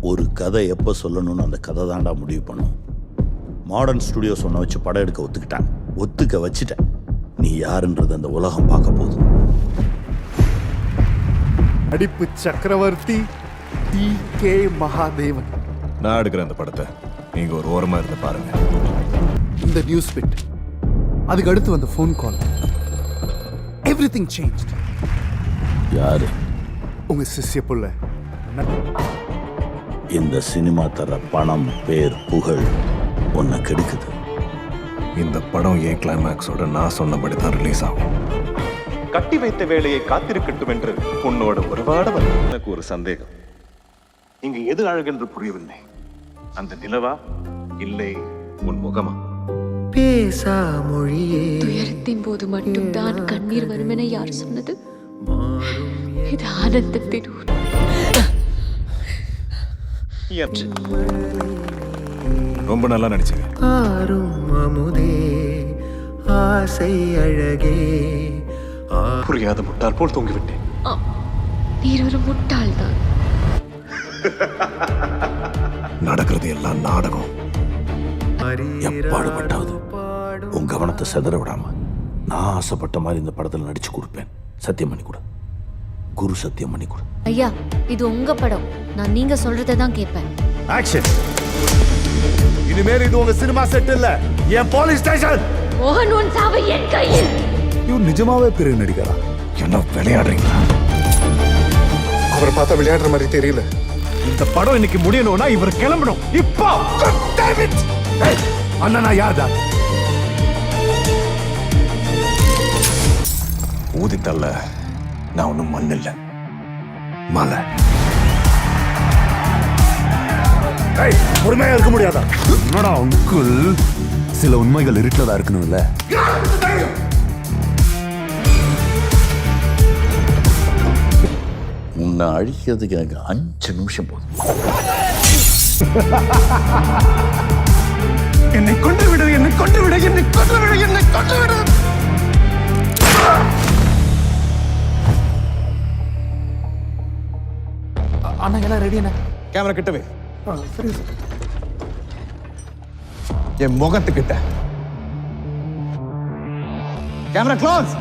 ஒரு கதை எப்போ சொல்லணும்னு அந்த கதை தாண்டா முடிவு பண்ணும். மாடர்ன் ஸ்டுடியோஸ் ஒன்றை வச்சு படம் எடுக்க ஒத்துக்கிட்டாங்க. ஒத்துக்க வச்சுட்டேன். நீ யாருன்றது அந்த உலகம் பார்க்க போகுது. நடிப்பு சக்கரவர்த்தி டி.கே. மகாதேவன். நான் எடுக்கிறேன் அந்த படத்தை. நீங்க ஒரு ஓரமா இருந்து பாருங்க. இந்த நியூஸ் பிட், அதுக்கு அடுத்து வந்த ஃபோன் கால், எவ்ரிதிங் சேஞ்ச்ட். யாரு? உங்க சிஷ்ய புள்ள. இந்த சினிமா தர பணம், பேர், புகழ் உன்னை கெடுக்குது. இந்த படம் ஏன் கிளைமேக்ஸோட நான் சொன்னபடி தான் ரிலீஸ் ஆகும். கட்டி வைத்த வேலையை காத்திருக்கட்டும் என்று உன்னோட உறவாடவர். எனக்கு ஒரு சந்தேகம். இங்கு எது அழகென்று புரியவில்லை. அந்த நிலவா இல்லை உன் முகமா? பேசா மொழியே. துயரத்தின் போது மட்டும்தான் கண்ணீர் வரும் என யார் சொன்னது? இது ஆனந்தத்தின் ஊர். ரொம்ப நல்லா நடிச்சீங்க. ஆரும் அமுதே ஆசை அழகே. புரியாத முட்டாள் போல் தூங்கிவிட்டேன். நீர் ஒரு முட்டாள் தான். நடக்கிறது எல்லாம் நாடகம். எப்பாடுபட்டாவது உன் கவனத்தை செதற விடாம நான் ஆசைப்பட்ட மாதிரி இந்த படத்தில் நடிச்சு கொடுப்பேன். சத்தியம் பண்ணி கொடு. குரு சத்தியம் பண்ணி கொடு. ஐயா, இது உங்க படம். நான் நீங்க சொல்றதை தான் கேட்பேன். ஆக்ஷன். இனிமேல் இது உங்க சினிமா செட் இல்ல, என் போலீஸ் ஸ்டேஷன். மோகன் உன் சாவு என் கையில். இவர் நிஜமாவே பெரிய நடிகரா? என்ன விளையாடுறீங்களா? அவரை பார்த்தா விளையாடுற மாதிரி தெரியல. இந்த படம் இன்னைக்கு முடியணும்னா இவர் கிளம்பணும் இப்போ. அண்ணா யார் தான்? ஊதித்தல்ல நான் ஒன்றும் மண் இல்லை, மலை. பொறுமையா இருக்க முடியாதா? என்னடா அங்குள், சில உண்மைகள் இருட்டில் தான் இருக்கணும்ல. உன்னை அழிக்கிறதுக்கு எனக்கு 5 நிமிஷம் போதும். என்னை கொண்டு விடு, என்னை கொண்டு விடு, என்னை கொண்டு விடு, என்னை கொண்டு விடு. அண்ணா எல்லாம் ரெடி அண்ணா. கேமரா கிட்டவே. சரி சார். என் முகத்துக்கிட்ட கேமரா க்ளோஸ்.